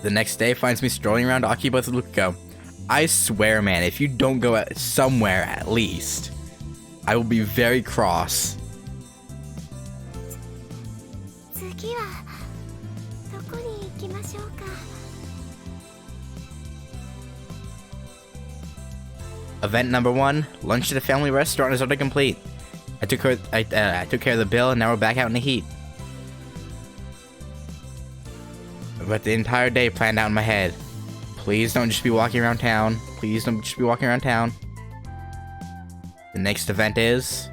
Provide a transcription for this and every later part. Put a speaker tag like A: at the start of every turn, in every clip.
A: The next day finds me strolling around Akiba with Lukako. I swear, man, if you don't go somewhere at least, I will be very cross. Event number 1, lunch at a family restaurant is already complete. I took care of the bill, and now we're back out in the heat. But the entire day planned out in my head. Please don't just be walking around town. Please don't just be walking around town. The next event is...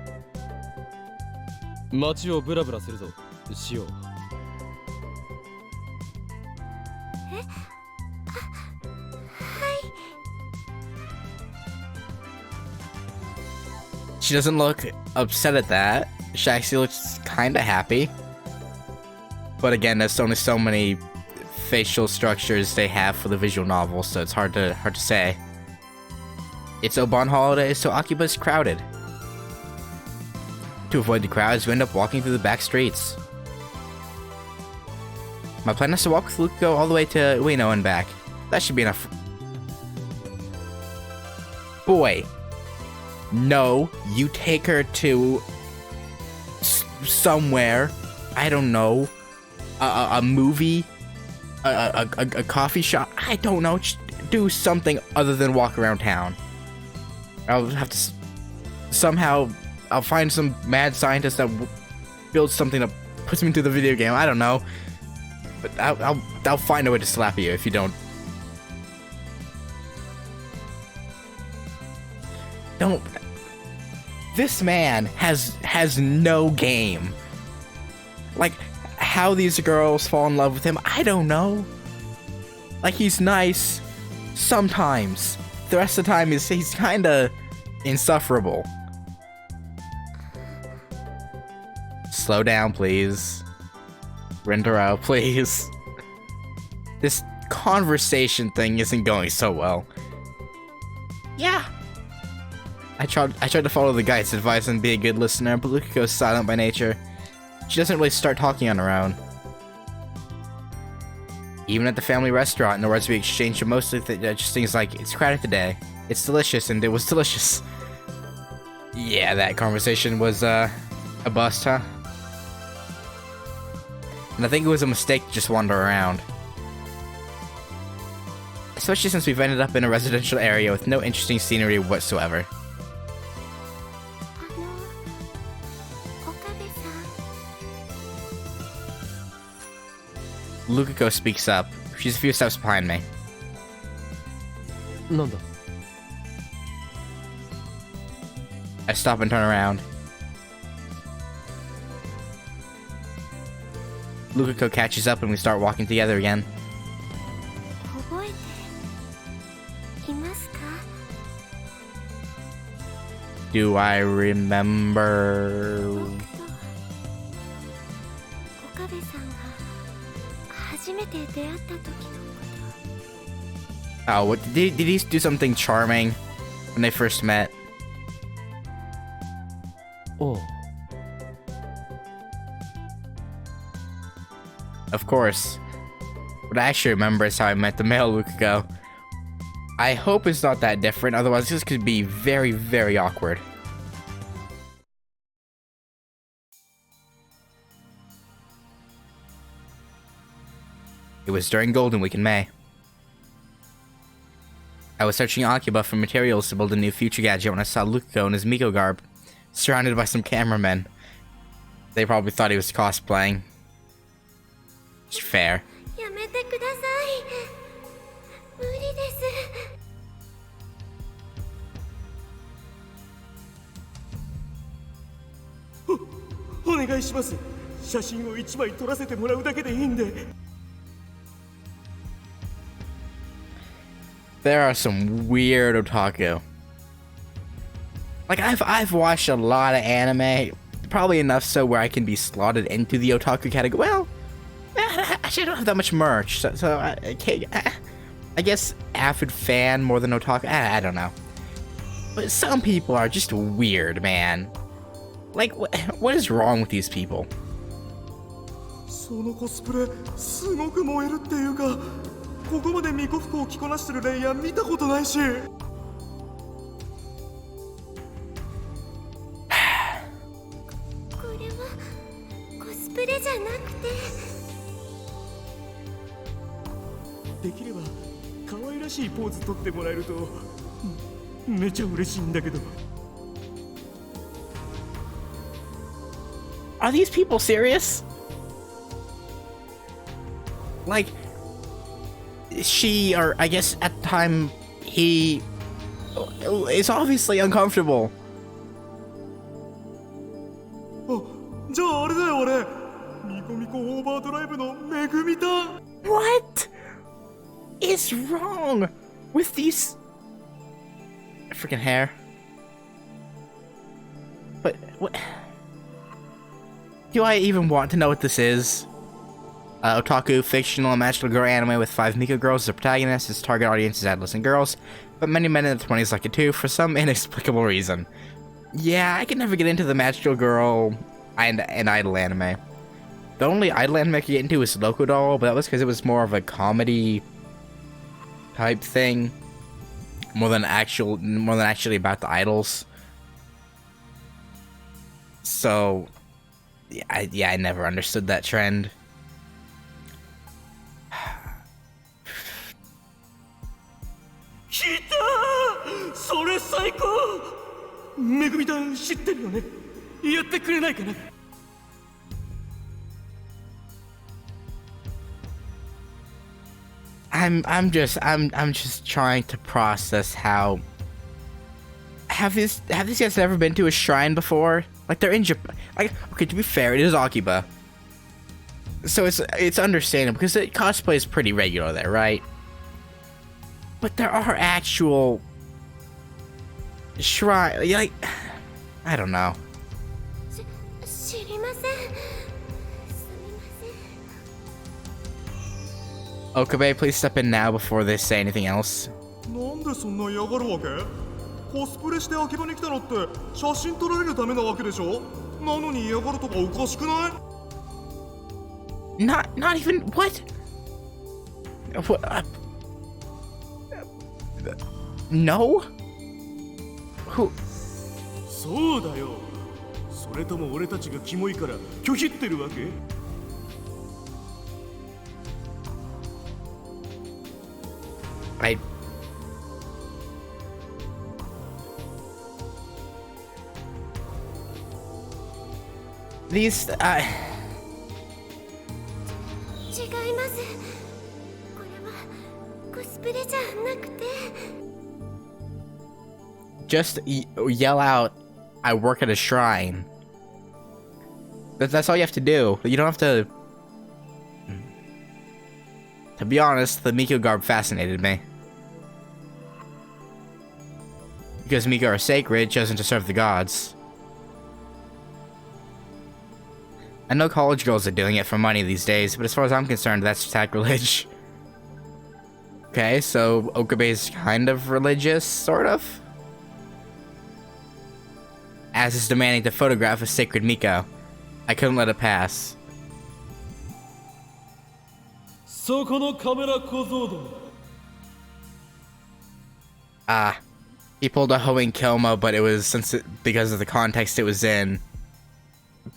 A: She doesn't look upset at that. She actually looks kinda happy. But again, there's only so many facial structures they have for the visual novel, so it's hard to say. It's Obon holiday, so Akiba's crowded. To avoid the crowds, we end up walking through the back streets. My plan is to walk with Lukako all the way to Ueno and back. That should be enough. Boy. No, you take her to somewhere. I don't know. A movie? A coffee shop? I don't know. Just do something other than walk around town. I'll have to somehow... I'll find some mad scientist that builds something that puts me into the video game. I don't know. But I'll find a way to slap you if you don't. Don't... This man has no game. Like, how these girls fall in love with him, I don't know. Like, he's nice sometimes. The rest of the time, he's kinda insufferable. Slow down, please. Rindaro, please. This conversation thing isn't going so well. Yeah. I tried to follow the guide's advice and be a good listener, but Lukako's silent by nature. She doesn't really start talking on her own. Even at the family restaurant, the words we exchanged are mostly just things like, "It's crowded today," "It's delicious," and "It was delicious." Yeah, that conversation was a bust, huh? And I think it was a mistake to just wander around. Especially since we've ended up in a residential area with no interesting scenery whatsoever. Lukako speaks up. She's a few steps behind me. I stop and turn around. Lukako catches up and we start walking together again. Do I remember? Oh, what, did he do something charming when they first met?
B: Oh.
A: Of course. What I actually remember is how I met the male Lukako. I hope it's not that different, otherwise this could be very, very awkward. It was during Golden Week in May. I was searching Akiba for materials to build a new future gadget when I saw Lukako in his Miko garb, surrounded by some cameramen. They probably thought he was cosplaying. It's fair. There are some weird otaku. Like, I've watched a lot of anime, probably enough so where I can be slotted into the otaku category. Well, actually I don't have that much merch, so I guess avid fan more than otaku. I don't know. But some people are just weird, man. Like, what is wrong with these people?
B: ここまで巫女服を着こなしてるレイヤー見たことないし。
C: これはコスプレじゃなくて。
B: できれば可愛らしいポーズ取ってもらえるとめちゃ嬉しいんだけど。
A: Are these people serious? Like, she, or I guess at the time, he is obviously uncomfortable.
B: あ、じゃああれだよ俺。ミコミコオーバードライブのめぐみだ。
A: What is wrong with these freaking hair? But what? Do I even want to know what this is? Otaku, fictional and magical girl anime with 5 Miko girls as the protagonists. Its target audience is adolescent girls, but many men in their 20s like it too, for some inexplicable reason. Yeah, I could never get into the magical girl and idol anime. The only idol anime I could get into was Loco Doll, but that was because it was more of a comedy type thing, more than actually about the idols. So, yeah, I never understood that trend.
B: 来たー、それ最高。めぐみたん知ってるよね。やってくれないかな。
A: I'm just trying to process how have these guys ever been to a shrine before? Like, they're in Japan. Like, okay, to be fair, it is Akiba, so it's understandable because the cosplay is pretty regular there, right? But there are actual shrine, like, I don't know.
C: 知りません。すみません。
A: Okabe, please step in now before they say anything else.
B: なんでそんな嫌がるわけ？コスプレして秋葉に来たのって写真撮られるためなわけでしょ？なのに嫌がるとかおかしくない？
A: Not even what? What? No? Who?
B: そうだよ。それとも俺たちがキモいから拒否ってるわけ？
A: These,
C: 違います。これはコスプレじゃなくて。
A: just yell out, I work at a shrine. That's all you have to do. You don't have to... To be honest, the Miko garb fascinated me. Because Miko are sacred, chosen to serve the gods. I know college girls are doing it for money these days, but as far as I'm concerned, that's sacrilege. Okay, so Okabe is kind of religious, sort of? As is demanding to photograph a sacred Miko. I couldn't let it pass. He pulled a Hoenn Kilma, but it was because of the context it was in.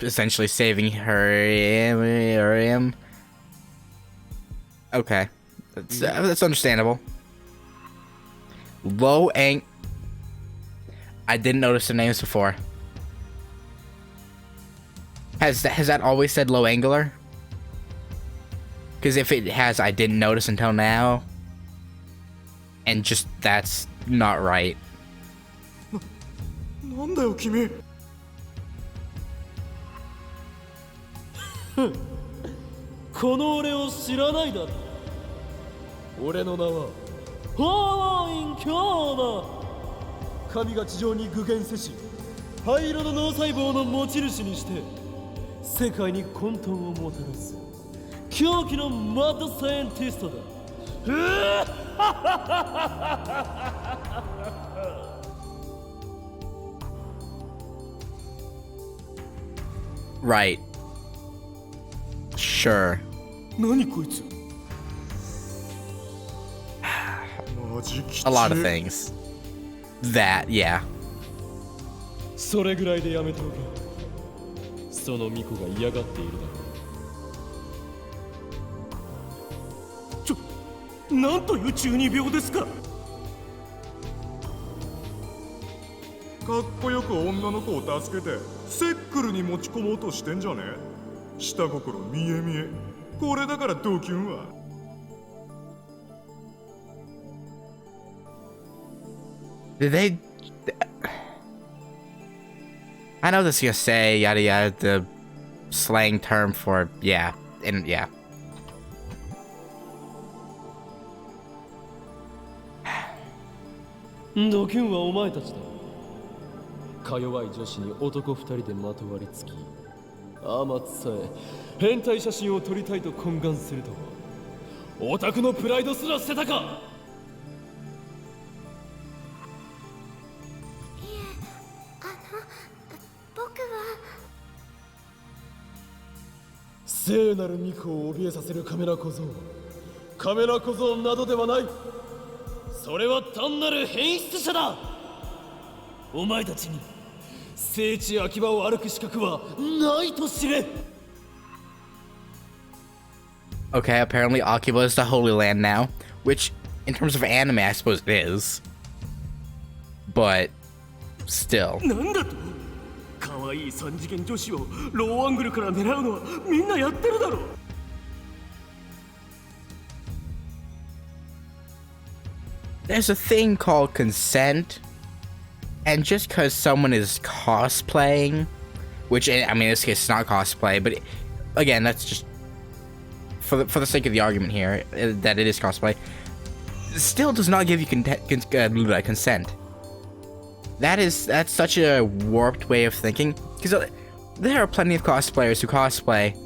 A: Essentially saving her or him. Okay. That's understandable. Low Ang... I didn't notice the names before. Has that always said low angular? Because if it has, I didn't notice until now. And just, that's not right.
B: なんだよ君。この俺を知らないだろ。俺の名はハワイン・キャーナ。神が地上に具現せし灰色の脳細胞の持ち主にして世界に混沌をもたらす狂気のマッドサイエンティストだ。
A: Right. Sure.
B: 何こいつ。
A: a lot of things. That, yeah.
B: それぐらいでやめておけ。その巫女が嫌がっているだろう。なんという中二病ですか。
D: かっこよく女の子を助けてセックルに持ち込もうとしてんじゃね。下心見え見え。これだからドキュンは。
A: Did they? I know this is gonna say yada yada, the slang term for yeah, and yeah.
B: ドキュンはお前たちだ。か弱い女子に男二人でまとわりつき、あまつさえ変態写真を撮りたいと懇願するとは、オタクのプライドすら捨てたか。聖なる巫女を怯えさせるカメラ小僧はカメラ小僧などではない。それは単なる変質者だ。お前たちに聖地秋葉を歩く資格はないと知れ。
A: Okay, apparently Akiba is the Holy Land now, which, in terms of anime, I suppose it is. But, still.
B: なんだと。可愛い三次元女子をローアングルから狙うのはみんなやってるだろう。
A: There's a thing called consent, and just because someone is cosplaying, which I mean in this case it's not cosplay, but again that's just for the sake of the argument here that it is cosplay, still does not give you consent. That's such a warped way of thinking, because there are plenty of cosplayers who cosplay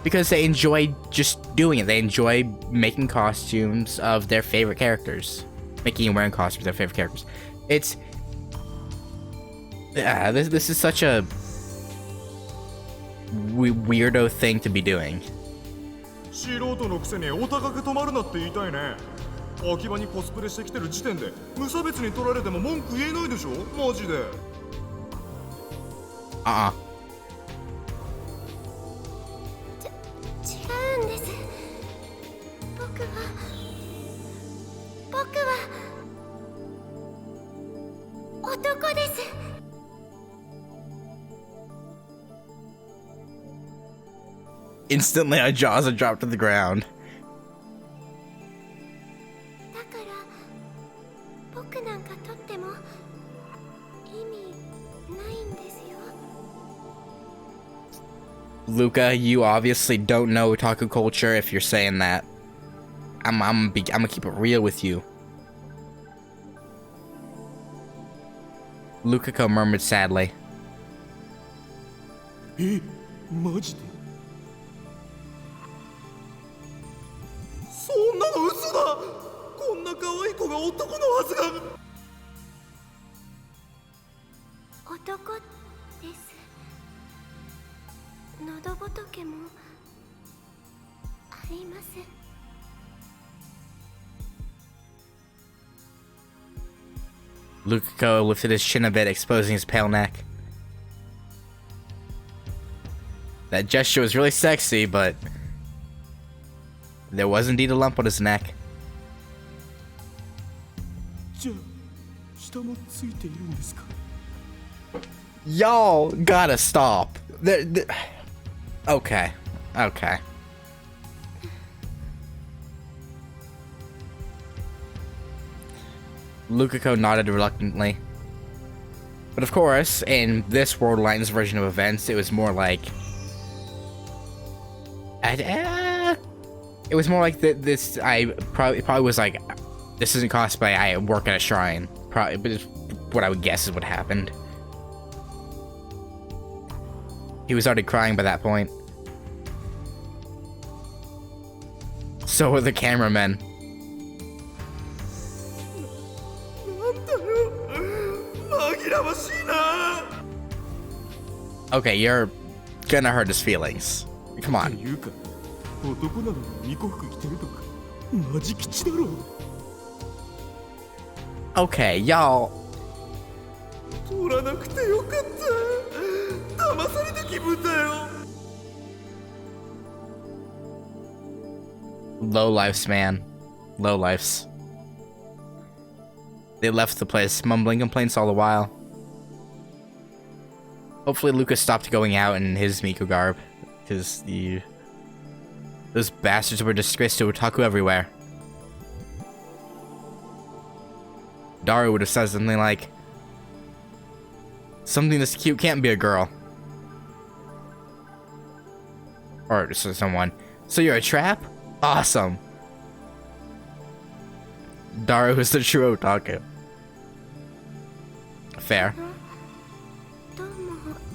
A: because they enjoy just doing it. They enjoy making costumes of their favorite characters, making and wearing costumes of their favorite characters. It's this is such a weirdo thing to be doing.
D: 素人のくせにお高く止まるなって言いたいね。秋葉にコスプレしてきてる時点で無差別に取られても文句言えないでしょマジで。
C: 違うんです。僕は男です。
A: Instantly, our jaws are dropped to the ground.
C: だから僕なんかとっても意味ないんですよ。
A: Luka, you obviously don't know otaku culture if you're saying that. I'm gonna keep it real with you. Lukako murmured sadly.
B: マジで。
D: そんなの嘘だ。こんな可愛い子が男のはずが。
C: 男です。喉仏もあります。
A: Lukako lifted his chin a bit, exposing his pale neck. That gesture was really sexy, but there was indeed a lump on his neck.
B: じゃあ下もついているんですか。
A: Y'all gotta stop. Okay. Lukako nodded reluctantly. But of course, in this World Lightning's version of events, it was more like... it was more like this. I probably was like, this isn't cosplay. I work at a shrine. Probably, but it's what I would guess is what happened. He was already crying by that point. So were the cameramen. Okay, you're gonna hurt his feelings. Come on.
B: いうか男なのに巫女服着てるとかマジ吉だろ。
A: Okay, y'all.
B: 取らなくてよかった。騙された気分だよ。
A: Low lifes, man. Low lifes. They left the place, mumbling complaints all the while. Hopefully Luka stopped going out in his Miko garb, because those bastards were a disgrace to otaku everywhere. Daru would have said something like, "Something this cute can't be a girl." Or someone, "So you're a trap? Awesome." Daru is the true otaku. Fair.
C: どうも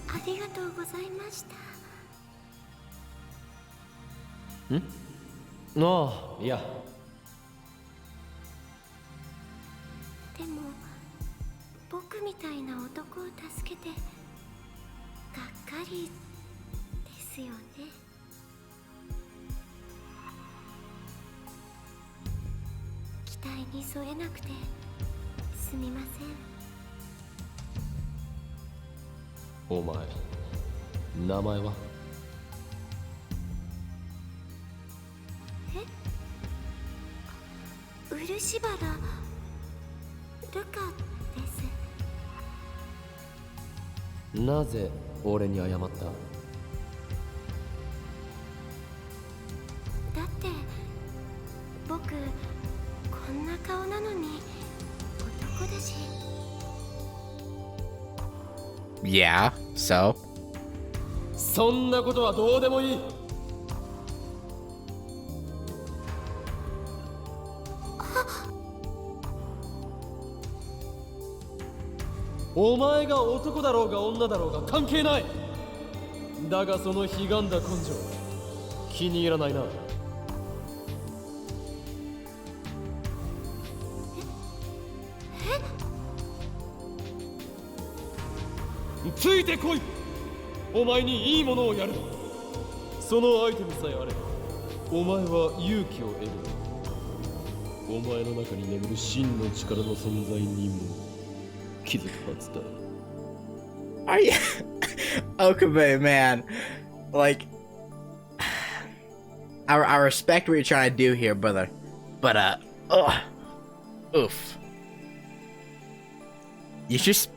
C: ありがとうございました。
B: ああ、いや。
C: でも僕みたいな男を助けてがっかりですよね。期待に添えなくてすみません。
B: お前、名前は？
C: 漆原ルカです。
B: なぜ俺に謝った？
C: だって僕こんな顔なのに男だし。
A: Yeah, so?
B: そんなことはどうでもいい。お前が男だろうが女だろうが関係ない。だがそのひがんだ根性気に入らないな。ついてこい。お前にいいものをやる。そのアイテムさえあればお前は勇気を得る。お前の中に眠る真の力の存在にも気づくはずだ。
A: Are you Okabe, man? Like, I respect what you're trying to do here, brother, but oof. You're just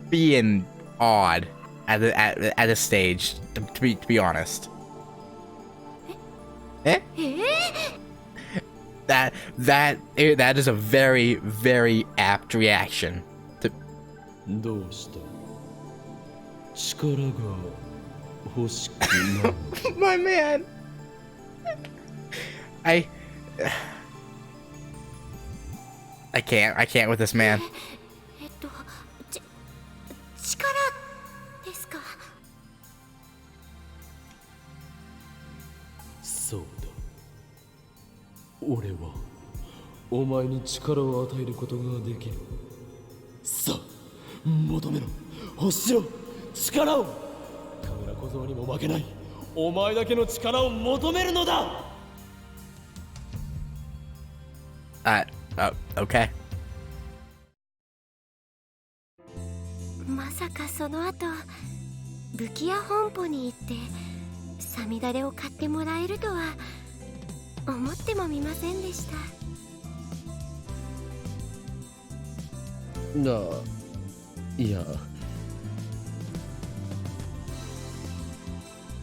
A: being odd at the stage, to be honest. Eh? That is a very, very apt reaction.
B: どうした？力が欲しくない？
A: My man. I can't with this man.
C: 力ですか？
B: そうだ。俺はお前に力を与えることができる。さあ求めろ、欲しろ、力を。カメラ小僧にも負けない。お前だけの力を求めるのだ。
A: Okay.
C: まさかその後武器屋本舗に行ってサミダレを買ってもらえるとは思ってもみませんでした。
B: いや。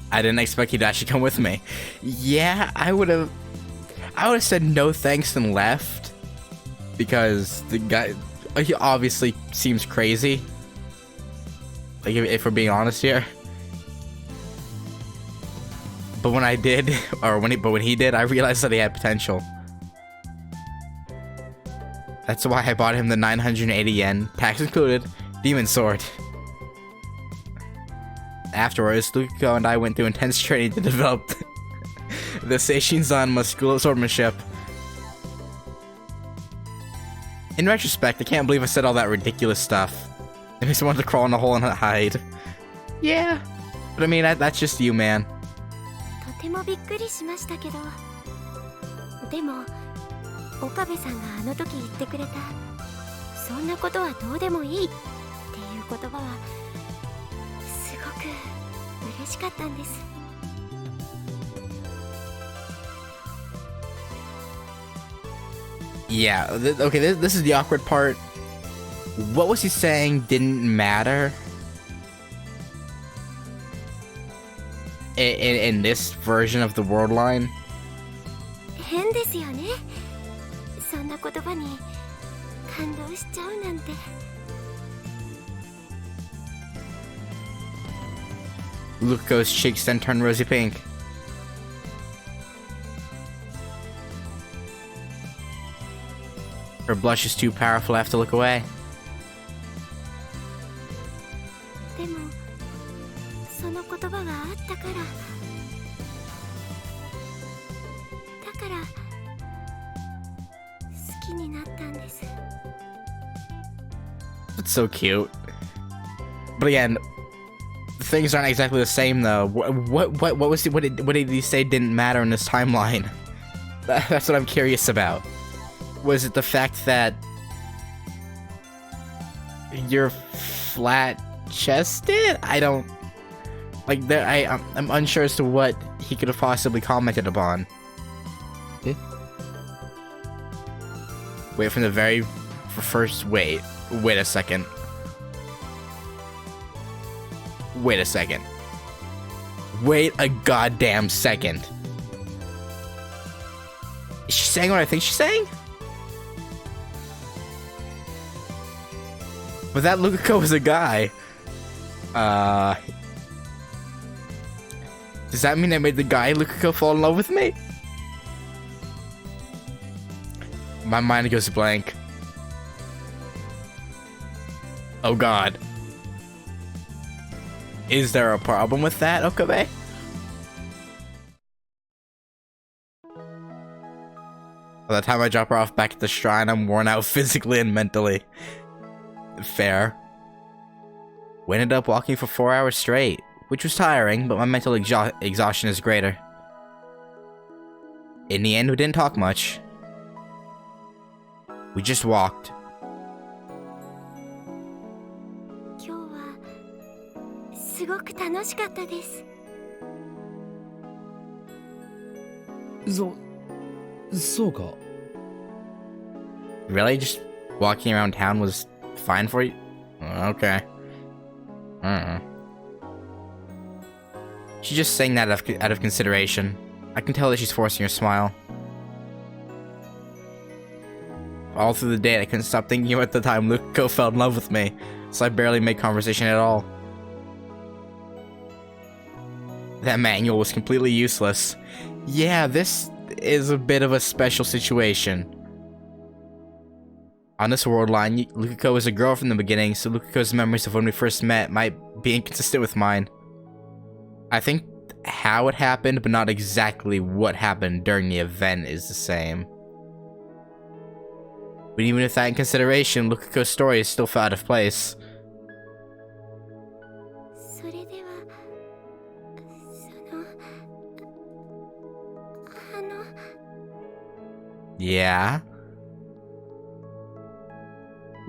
A: I didn't expect you to actually come with me. Yeah, I would have said no thanks and left, because the guy, he obviously seems crazy. Like, if we're being honest here. But when I did, when he did, I realized that he had potential. That's why I bought him the 980 yen, tax included, demon sword. Afterwards, Luka and I went through intense training to develop the Seishin-zan school of swordsmanship. In retrospect, I can't believe I said all that ridiculous stuff. It makes me want to crawl in a hole and hide. Yeah, but I mean, that's just you, man.
C: とてもびっくりしましたけど、でも岡部さんがあの時言ってくれたそんなことはどうでもいいっていう言葉はすごく嬉しかったんです。
A: Yeah, okay, this is the awkward part. What was he saying didn't matter in this version of the world line?
C: 変ですよね。そんな言葉に感動しちゃうなんて。
A: Luka's cheeks then turn rosy pink. Her blush is too powerful, I have to look away.
C: でもその言葉があったから好きになったんです。
A: It's so cute. But again, things aren't exactly the same though. What did he say didn't matter in this timeline? That's what I'm curious about. Was it the fact that you're flat-chested? I don't like there. I'm unsure as to what he could have possibly commented upon.
B: Eh?
A: Wait from the very first. Wait a second. Wait a second. Wait a goddamn second. Is she saying what I think she's saying? But that Lukakos was a guy. Does that mean I made the guy Lukakos fall in love with me? My mind goes blank. Oh god. Is there a problem with that, Okabe? By the time I drop her off back at the shrine, I'm worn out physically and mentally. Fair. We ended up walking for 4 hours straight, which was tiring, but my mental exhaustion is greater. In the end, we didn't talk much. We just walked.
C: 今日はすごく楽しかったです。
B: そうか。
A: Really? Just walking around town was fine for you? Okay. She's just saying that out of consideration. I can tell that she's forcing her smile. All through the day, I couldn't stop thinking about the time Luka fell in love with me, so I barely made conversation at all. That manual was completely useless. Yeah, this is a bit of a special situation. On this world line, Lukakos was a girl from the beginning, so Lukakos' memories of when we first met might be inconsistent with mine. I think how it happened, but not exactly what happened during the event is the same. But even with that in consideration, Lukakos' story is still out of place.
C: それでは
A: Yeah?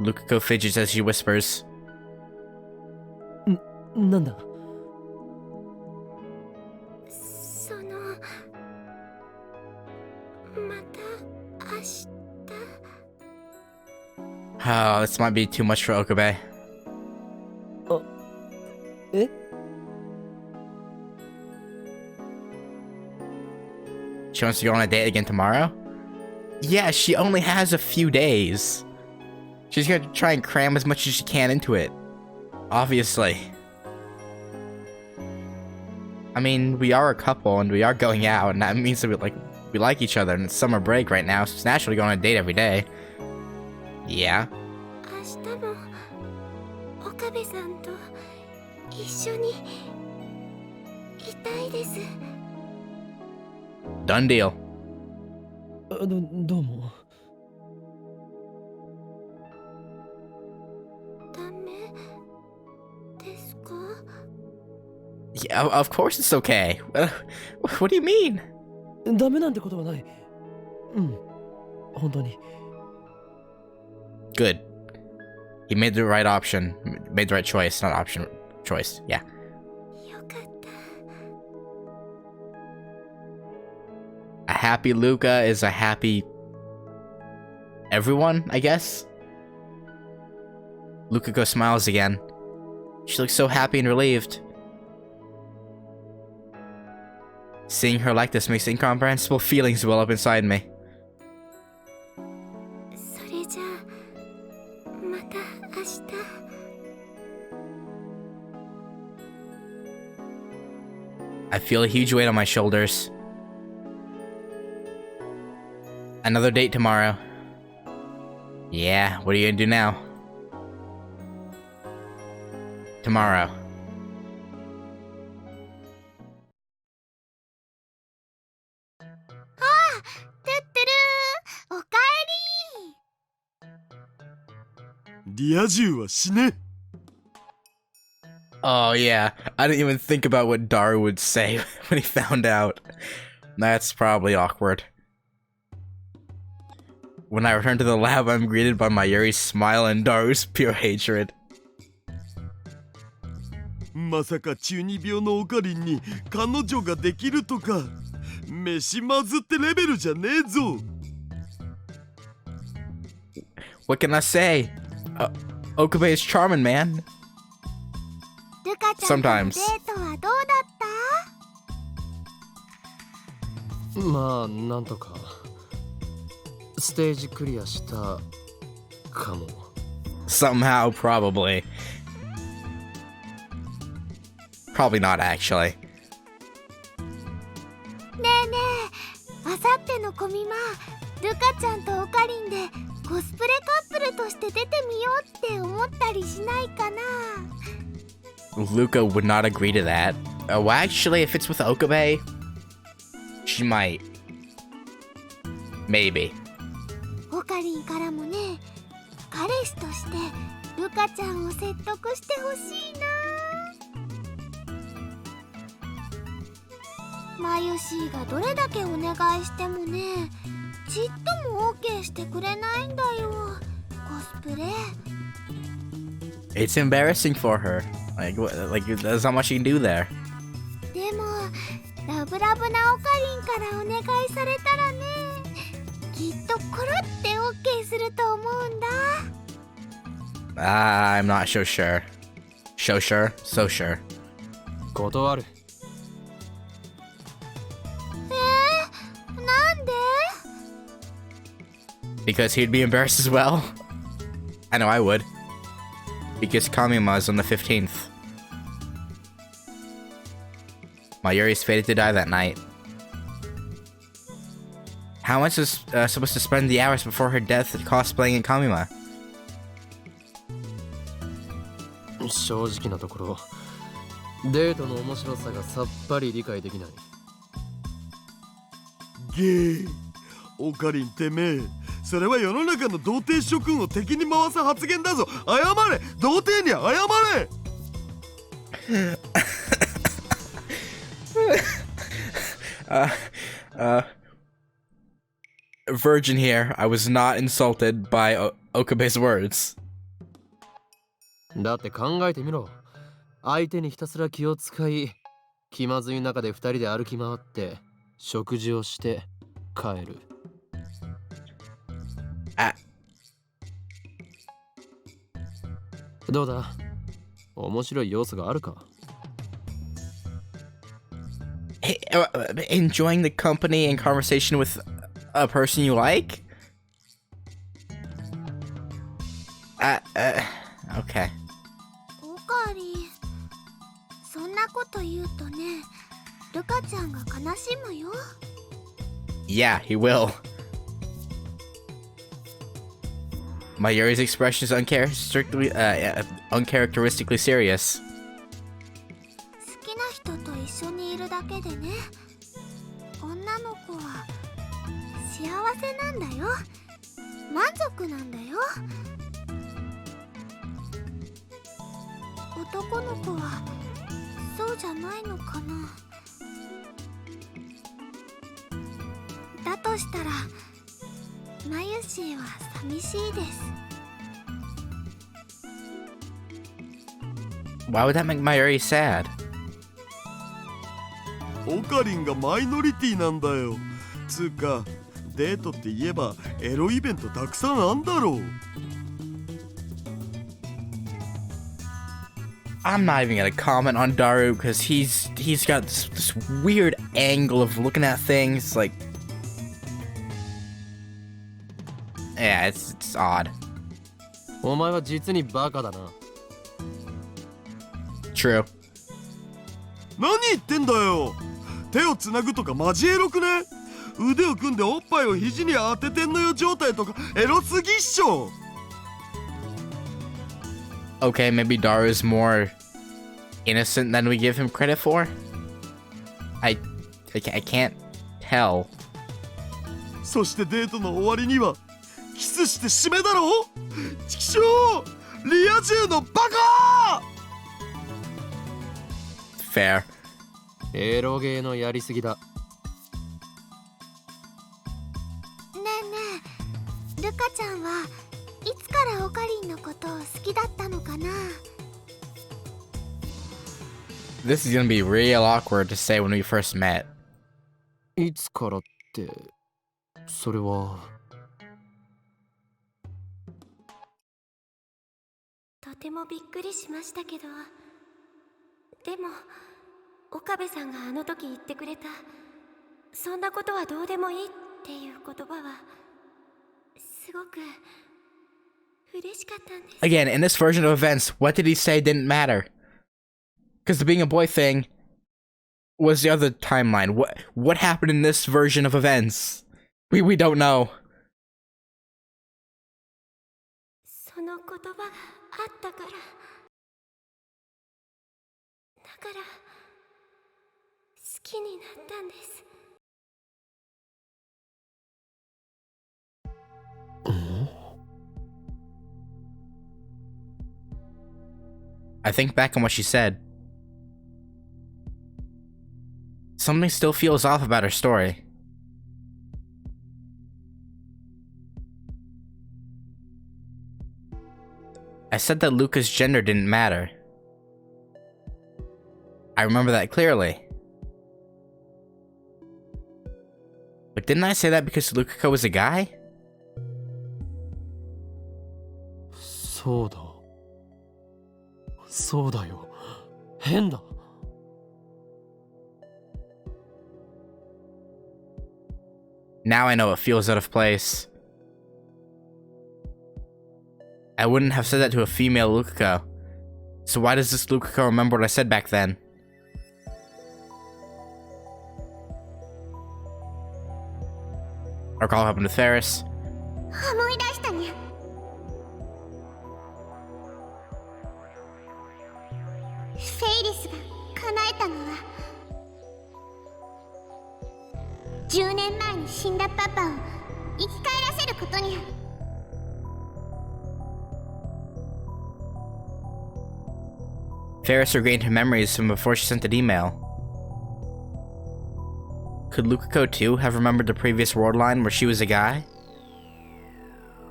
A: Lukako fidgets as she whispers.
B: なんだ。
C: また明日。
A: Oh, this might be too much for Okabe.
B: え?
A: She wants to go on a date again tomorrow? Yeah, she only has a few days. She's gonna try and cram as much as she can into it. Obviously. I mean, we are a couple and we are going out, and that means that we like each other, and it's summer break right now, so it's naturally going on a date every day. Yeah.
C: 明日も岡部さんと一緒にいたいです。
A: Done deal.
B: どうも。
C: ダメですか?
A: Yeah, of course it's okay. What do you mean?
B: ダメなんてことはない。うん、本当に。
A: Good. He made the right option. Made the right choice, not option. Choice, yeah.
C: よかった。
A: A happy Luka is a happy... everyone, I guess? Lukakos smiles again. She looks so happy and relieved. Seeing her like this makes incomprehensible feelings well up inside me.
C: それじゃあまた明日。
A: I feel a huge weight on my shoulders. Another date tomorrow. Yeah, what are you gonna do now? Tomorrow.
C: トゥットゥルー、おかえり。
B: リア充は死ね。
A: Oh yeah, I didn't even think about what Daru would say when he found out. That's probably awkward. When I return to the lab, I'm greeted by Mayuri's smile and Daru's pure hatred.
B: まさか中二病のオカリンに彼女ができるとか飯まずってレベルじゃねえぞ。
A: What can I say? Okabe is charming, man.
C: ルカちゃんとの
A: Sometimes.
C: デートはどうだった？
E: まあなんとかステージクリアしたかも。
A: Somehow, probably. Probably not, actually.
C: ねえねえ、あさってのコミマ、ルカちゃんとオカリンでコスプレカップルとして出てみようって思ったりしないかな。
A: Luka would not agree to that. Well, actually, if it's with Okabe, she might. Maybe.
C: オカリンからもね、彼氏としてルカちゃんを説得してほしいな。マユシーがどれだけお願いしてもね、ちっとも OK してくれないんだよ、コスプレ。
A: It's embarrassing for her. Like, there's not much you can do there.
C: でもラブラブなオカリンからお願いされたらね、きっとコロって OK すると思うんだ。
A: I'm not so sure. So sure? So sure.
E: 断る。
C: なんで？
A: Because he'd be embarrassed as well. I know I would. Because Kamima's on the 15th. Mayuri's fated to die that night. How am I supposed to spend the hours before her death cosplaying in Kamima?
E: 正直なところデートの面白さがさっぱり理解できない。
B: ゲーオカリンてめえ、それは世の中の童貞諸君を敵に回す発言だぞ。謝れ、童貞に謝れ。
A: Virgin here. I was not insulted by Okabe's words.
E: だって考えてみろ。相手にひたすら気を使い、気まずい中で二人で歩き回って食事をして帰る。どうだ？面白い要素があるか？
A: Hey, enjoying the company and conversation with a person you like? Okay.
C: オカリン、そんなこと言うとね、ルカちゃんが悲しむよ。
A: Yeah, he will. Mayuri's expression is uncharacteristically serious.
C: 好きな人と一緒にいるだけでね、女の子は幸せなんだよ。満足なんだよ。男の子はそうじゃないのかな。だとしたらマユシーは寂しいです。
A: Why would that make Mayuri sad?
F: オカリンがマイノリティなんだよ。つうかデートって言えばエロイベントたくさんあんだろう。
A: I'm not even gonna comment on Daru because he's got this weird angle of looking at things. Like, yeah, it's odd.
E: お前は実にバカだな。
A: True.
F: 何言ってんだよ。手をつなぐとかマジエロくね。腕を組んでおっぱいを肘に当ててんのよ状態とかエロすぎっしょ。
A: Okay, maybe Daru's more innocent than we give him credit for. I can't tell.
F: そしてデートの終わりにはキスして締めだろ。チキショー、リア充のバカ。
A: Fair.
E: エロゲーのやりすぎだ。
C: ねえねえ、ルカちゃんはいつからオカリンのことを好きだったのかな？
A: This is gonna be real awkward to say when we first met.
E: いつからって、それは。
C: とてもびっくりしましたけど、でも岡部さんがあの時言ってくれたそんなことはどうでもいいっていう言葉はすごく嬉しかったんです。
A: Again, in this version of events, what did he say didn't matter? Because the being a boy thing was the other timeline. What happened in this version of events? We don't know.
C: その言葉があったから、だから好きになったんです。
A: I think back on what she said. Something still feels off about her story. I said that Luka's gender didn't matter. I remember that clearly. But didn't I say that because Lukako was a guy?
E: そうだ。そうだよ。変だ。
A: Now I know it feels out of place. I wouldn't have said that to a female Lukako. So why does this Lukako remember what I said back then? Or call happened to Ferris.
C: 思い出したにゃ。フェイリスが叶えたのは10年前に死んだパパを生き返らせることにゃ。
A: Ferris regained her memories from before she sent that email. Could Lukako too have remembered the previous world line where she was a guy?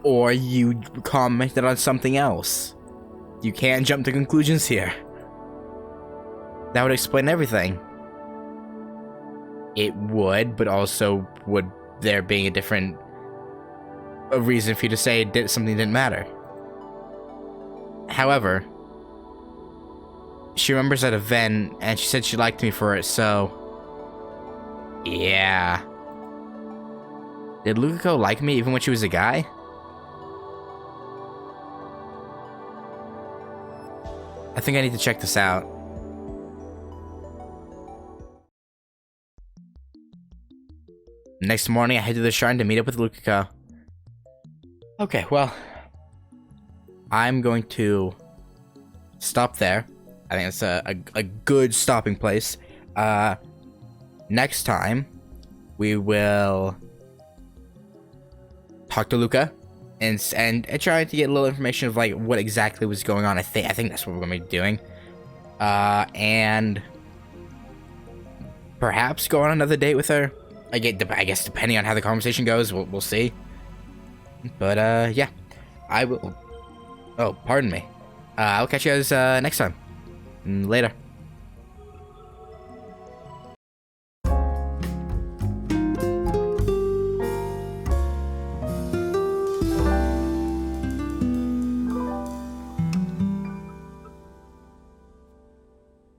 A: Or you commented on something else? You can't jump to conclusions here. That would explain everything. It would, but also would there being a reason for you to say something didn't matter. However, she remembers that event, and she said she liked me for it, so... Yeah. Did Lukako like me even when she was a guy? I think I need to check this out. Next morning, I head to the shrine to meet up with Lukako. Okay, well... I'm going to... stop there. I think it's a good stopping place. Next time, we will talk to Luka and try to get a little information of like what exactly was going on. I think that's what we're gonna be doing. And perhaps go on another date with her. I guess depending on how the conversation goes, we'll see. But yeah, I will. Oh, pardon me. I'll catch you guys next time. Later.